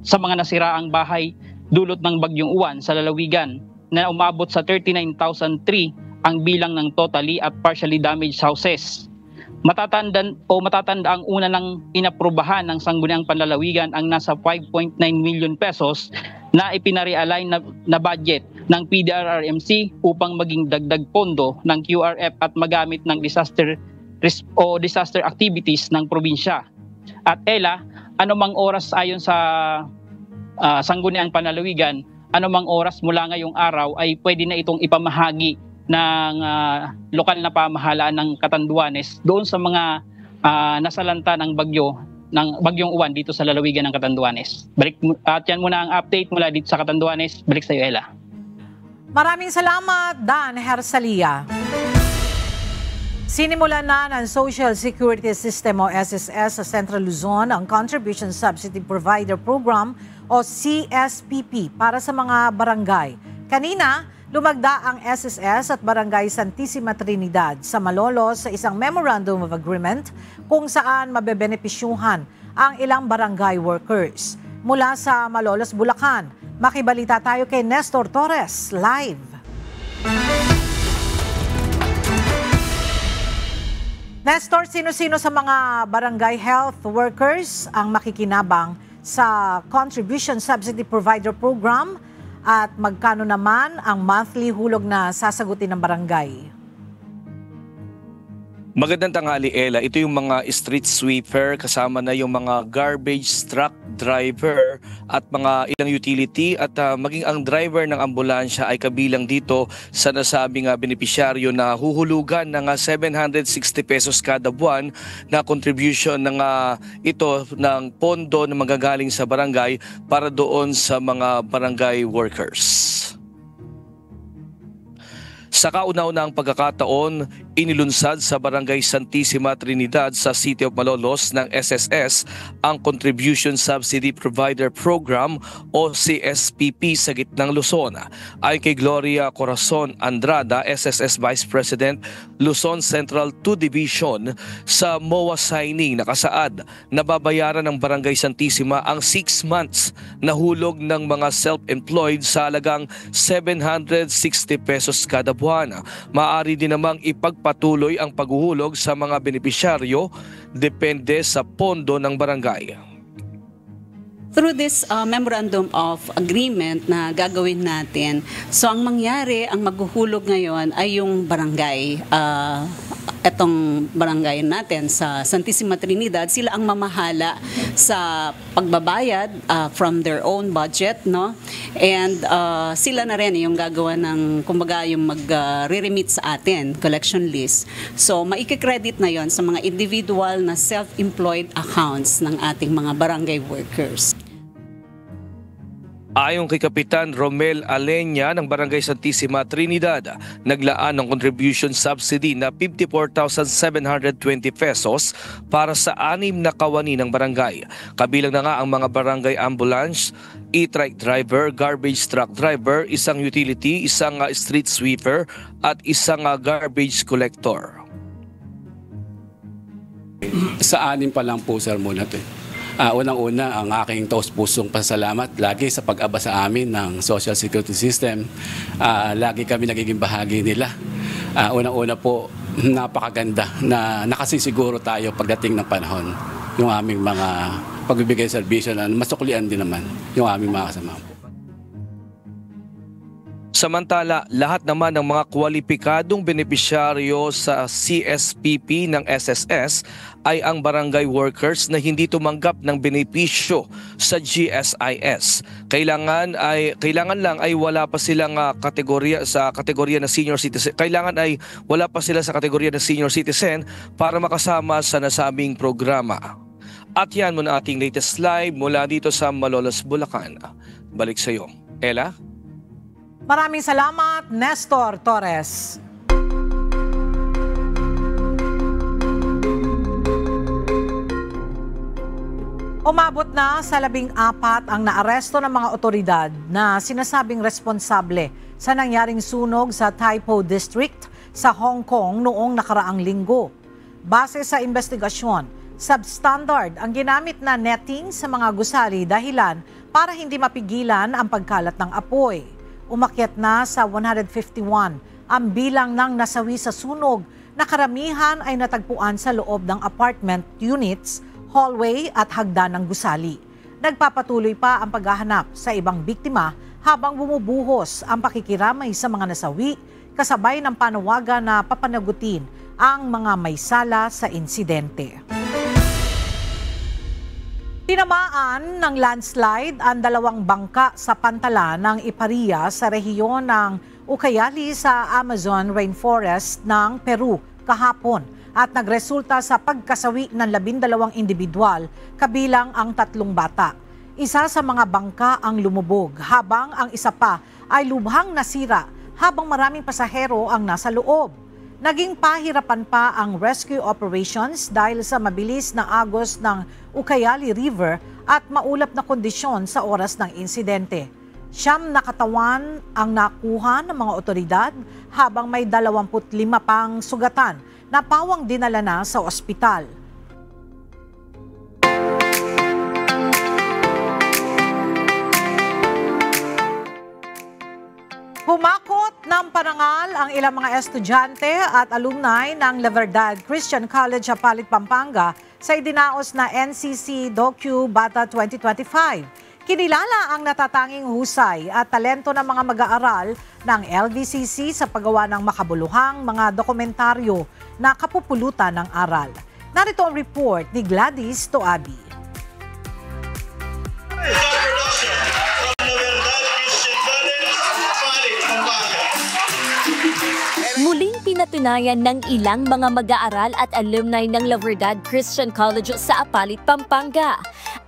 sa mga nasiraang bahay dulot ng bagyong Uwan sa lalawigan na umabot sa 39,003 ang bilang ng totally at partially damaged houses. Matatanda ang una ng inaprubahan ng Sangguniang Panlalawigan ang nasa 5.9 million pesos na ipinarealign na budget ng PDRRMC upang maging dagdag pondo ng QRF at magamit ng disaster activities ng probinsya. At Ella, anumang oras ayon sa Sangguniang Panlalawigan, anumang oras mula ngayong araw ay pwede na itong ipamahagi ng lokal na pamahalaan ng Catanduanes doon sa mga nasalanta ng bagyong Uwan dito sa lalawigan ng Catanduanes. At yan muna ang update mula dito sa Catanduanes. Balik sa iyo, Ella. Maraming salamat, Dan Hersalia. Sinimulan na ng Social Security System o SSS sa Central Luzon ang Contribution Subsidy Provider Program o CSPP para sa mga barangay. Kanina, lumagda ang SSS at Barangay Santissima Trinidad sa Malolos sa isang Memorandum of Agreement kung saan mabebenepisyuhan ang ilang barangay workers. Mula sa Malolos, Bulacan, makibalita tayo kay Nestor Torres, live. Nestor, sino-sino sa mga barangay health workers ang makikinabang sa Contribution Subsidy Provider Program at magkano naman ang monthly hulog na sasagutin ng barangay? Magandang tanghali, Ella. Ito yung mga street sweeper, kasama na yung mga garbage truck driver at mga ilang utility at maging ang driver ng ambulansya ay kabilang dito sa nasabing benepisyaryo na huhulugan ng 760 pesos kada buwan na contribution ng ito ng pondo na magagaling sa barangay para doon sa mga barangay workers. Sa kauna-unahang pagkakataon, inilunsad sa Barangay Santissima Trinidad sa City of Malolos ng SSS ang Contribution Subsidy Provider Program o CSPP sa gitnang Luzon. Ayon kay Gloria Corazon Andrada, SSS Vice President, Luzon Central 2 Division, sa MOA signing nakasaad na babayaran ng Barangay Santissima ang 6 months na hulog ng mga self-employed sa halagang 760 pesos kada buwan. Maaari din namang ipagpatuloy ang paghuhulog sa mga benepisyaryo depende sa pondo ng barangay. Through this memorandum of agreement na gagawin natin, so ang mangyari, ang maghuhulog ngayon ay yung barangay. Etong barangay natin sa Santissima Trinidad, sila ang mamahala sa pagbabayad from their own budget, no? And sila na rin yung gagawa ng, kumbaga, yung mag-re-remit sa atin, collection list. So maikikredit na yon sa mga individual na self-employed accounts ng ating mga barangay workers. Ayon kay Kapitan Romel Alenya ng Barangay Santissima Trinidad, naglaan ng contribution subsidy na 54,720 pesos para sa 6 na kawani ng barangay. Kabilang na nga ang mga barangay ambulance, e-trike driver, garbage truck driver, isang utility, isang street sweeper at isang garbage collector. Sa 6 pa lang po, sir, muna ito. Unang-una, ang aking taos-pusong pasalamat lagi sa pag-aba sa amin ng Social Security System. Lagi kami nagiging bahagi nila. Unang-una po, napakaganda na nakasisiguro tayo pagdating ng panahon. Yung aming mga pagbibigay serbisyo na masuklian din naman yung aming mga kasama. Samantala, lahat naman ng mga kwalipikadong benepisyaryo sa CSPP ng SSS ay ang barangay workers na hindi tumanggap ng benepisyo sa GSIS. Kailangan lang ay wala pa silang kategorya na senior citizen. Kailangan ay wala pa sila sa kategorya na senior citizen para makasama sa nasabing programa. At yan muna ating latest live mula dito sa Malolos, Bulacan. Balik sa iyo, Ella. Maraming salamat, Nestor Torres. Umabot na sa 14 ang naaresto ng mga otoridad na sinasabing responsable sa nangyaring sunog sa Taipo District sa Hong Kong noong nakaraang linggo. Base sa investigasyon, substandard ang ginamit na netting sa mga gusali dahilan para hindi mapigilan ang pagkalat ng apoy. Umakyat na sa 151 ang bilang ng nasawi sa sunog na karamihan ay natagpuan sa loob ng apartment units, hallway at hagdan ng gusali. Nagpapatuloy pa ang paghahanap sa ibang biktima habang bumubuhos ang pakikiramay sa mga nasawi kasabay ng panawagan na papanagutin ang mga may sala sa insidente. Tinamaan ng landslide ang 2 bangka sa pantalan ng Iparia sa rehiyon ng Ucayali sa Amazon Rainforest ng Peru kahapon at nagresulta sa pagkasawi ng 12 individual kabilang ang 3 bata. Isa sa mga bangka ang lumubog habang ang isa pa ay lubhang nasira habang maraming pasahero ang nasa loob. Naging pahirapan pa ang rescue operations dahil sa mabilis na agos ng Ucayali River at maulap na kondisyon sa oras ng insidente. 9 na katawan ang nakuha ng mga otoridad habang may 25 pang sugatan na pawang dinala na sa ospital. Humakot ng parangal ang ilang mga estudyante at alumni ng La Verdad Christian College sa Apalit, Pampanga sa idinaos na NCC Docu Bata 2025. Kinilala ang natatanging husay at talento ng mga mag-aaral ng LVCC sa paggawa ng makabuluhang mga dokumentaryo na kapupulutan ng aral. Narito ang report ni Gladys Toabi. Muling pinatunayan ng ilang mga mag-aaral at alumni ng La Verdad Christian College sa Apalit, Pampanga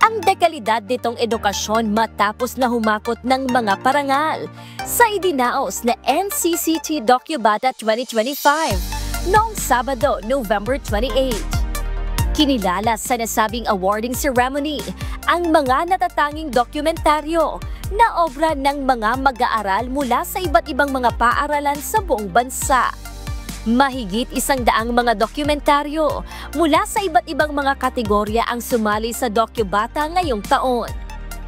ang dekalidad nitong edukasyon matapos na humakot ng mga parangal sa idinaos na NCCT Docu Bata 2025 noong Sabado, November 28. Kinilala sa nasabing awarding ceremony ang mga natatanging dokumentaryo na obra ng mga mag-aaral mula sa iba't ibang mga paaralan sa buong bansa. Mahigit 100 mga dokumentaryo mula sa iba't ibang mga kategorya ang sumali sa DocuBata ngayong taon.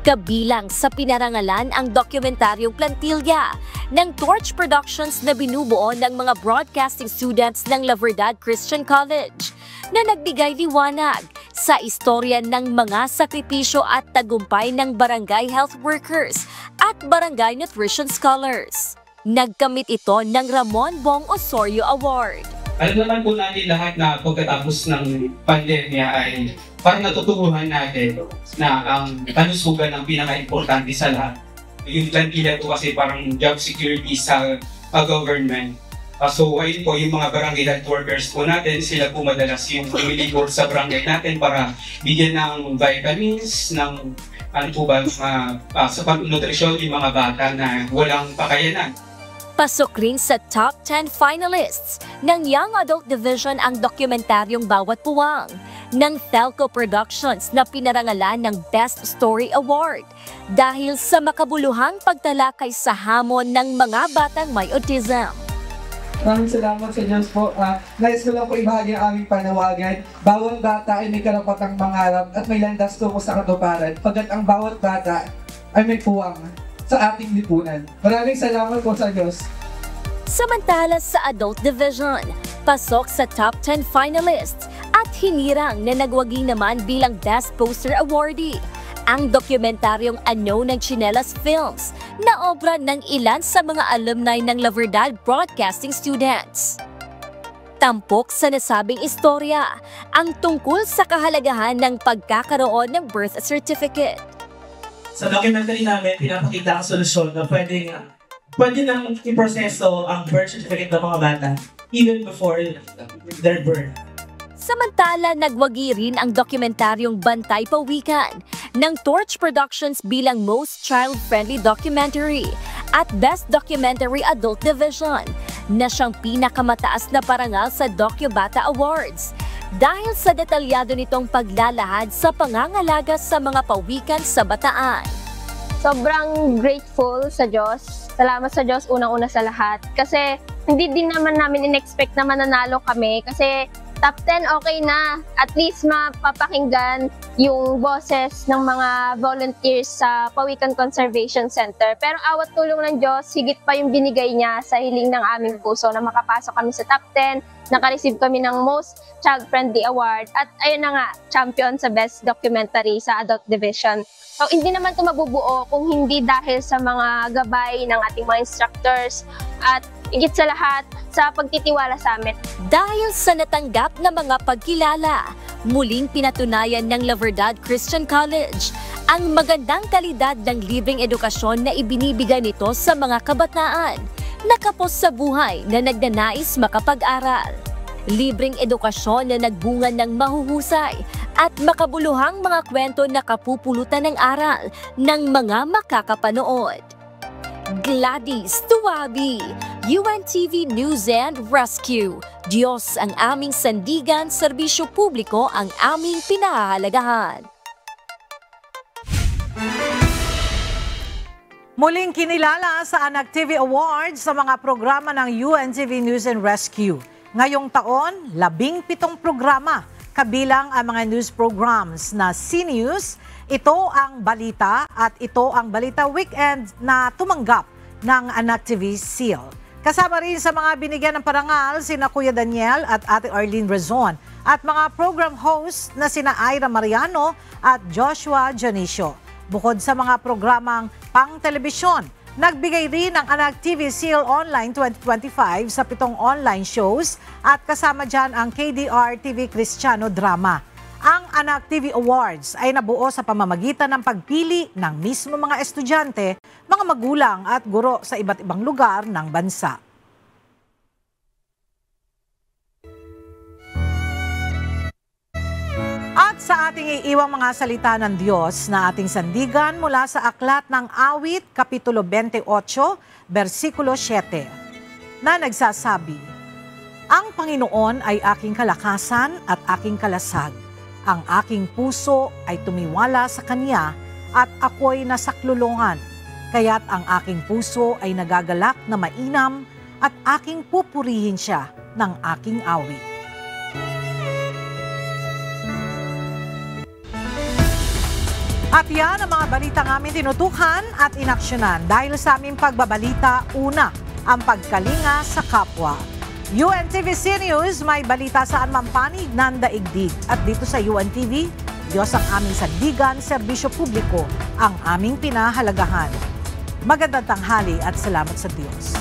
Kabilang sa pinarangalan ang dokumentaryong Plantilla ng Torch Productions na binubuo ng mga broadcasting students ng La Verdad Christian College na nagbigay liwanag sa istorya ng mga sakripisyo at tagumpay ng barangay health workers at barangay nutrition scholars. Nagkamit ito ng Ramon Bong Osorio Award. Alam naman po natin lahat na pagkatapos ng pandemya ay parang natutuhan natin na ang kalusugan ang pinaka-importante sa lahat. Yung plantilla po kasi parang job security sa government. So ayun po, yung mga barangay health workers po natin, sila po madalas yung lumilibot sa barangay natin para bigyan ng vitamins, ng ano po ba, sa pag-nutrisyon yung mga bata na walang pakayanan. Pasok rin sa top 10 finalists ng Young Adult Division ang dokumentaryong Bawat Puwang ng Thelco Productions na pinarangalan ng Best Story Award dahil sa makabuluhang pagtalakay sa hamon ng mga batang may autism. Maraming salamat sa Diyos po. Nais ko lang po ibahagi ang aming panawagan. Bawat bata ay may karapatang mangarap at may landas tungo sa katuparan, pagkat ang bawat bata ay may puwang sa ating lipunan. Maraming salamat po sa Diyos. Samantala sa Adult Division, pasok sa top 10 finalists at hinirang na nagwagi naman bilang Best Poster Awardee ang dokumentaryong Ano ng Chinelas Films na obra ng ilan sa mga alumni ng La Verdad Broadcasting students. Tampok sa nasabing istorya ang tungkol sa kahalagahan ng pagkakaroon ng birth certificate. Sa documentary namin, pinapakita ang solusyon na pwede nang iproseso ang birth certificate ng mga bata even before their birth. Samantala, nagwagi rin ang dokumentaryong Bantay Pawikan ng Torch Productions bilang Most Child-Friendly Documentary at Best Documentary Adult Division na siyang pinakamataas na parangal sa DocuBata Awards dahil sa detalyado nitong paglalahad sa pangangalaga sa mga pawikan sa Bataan. Sobrang grateful sa Diyos. Salamat sa Diyos unang-una sa lahat. Kasi hindi din naman namin in-expect na mananalo kami kasi top 10 okay na. At least mapapakinggan yung boses ng mga volunteers sa Pawikan Conservation Center. Pero awat tulong ng Diyos, higit pa yung binigay niya sa hiling ng aming puso na makapasok kami sa top 10, naka-receive kami ng Most Child-Friendly Award, at ayun na nga, champion sa Best Documentary sa Adult Division. So, hindi naman ito mabubuo kung hindi dahil sa mga gabay ng ating mga instructors at higit sa lahat sa pagtitiwala sa amin. Dahil sa natanggap na mga pagkilala, muling pinatunayan ng La Verdad Christian College ang magandang kalidad ng libreng edukasyon na ibinibigay nito sa mga kabataan nakapos sa buhay na nagnanais makapag-aral. Libreng edukasyon na nagbunga ng mahuhusay at makabuluhang mga kwento na kapupulutan ng aral ng mga makakapanood. Gladys Tuwabi, UNTV News and Rescue. Diyos ang aming sandigan, serbisyo publiko ang aming pinahahalagahan. Muling kinilala sa Anak TV Awards sa mga programa ng UNTV News and Rescue. Ngayong taon, 17 programa, kabilang ang mga news programs na C-News, Ito ang Balita at Ito ang Balita Weekend na tumanggap ng Anak TV Seal. Kasama rin sa mga binigyan ng parangal sina Kuya Daniel at Ate Arlene Rezon at mga program host na sina Ira Mariano at Joshua Janicio. Bukod sa mga programang pang-telebisyon, nagbigay rin ang Anak TV Seal Online 2025 sa 7 online shows at kasama dyan ang KDR TV Kristiyano Drama. Ang Anak TV Awards ay nabuo sa pamamagitan ng pagpili ng mismo mga estudyante, mga magulang at guro sa iba't ibang lugar ng bansa. At sa ating iiwang mga salita ng Diyos na ating sandigan mula sa Aklat ng Awit, Kapitulo 28, versikulo 7, na nagsasabi, Ang Panginoon ay aking kalakasan at aking kalasag. Ang aking puso ay tumiwala sa Kanya at ako'y nasaklulungan. Kaya't ang aking puso ay nagagalak na mainam at aking pupurihin siya ng aking awit. At yan ang mga balitang aming tinutukan at inaksyonan. Dahil sa aming pagbabalita, una, ang pagkalinga sa kapwa. UNTV News, may balita saan mampanig ng daigdig. At dito sa UNTV, Diyos ang aming sandigan, serbisyo publiko ang aming pinahalagahan. Magandang tanghali at salamat sa Diyos.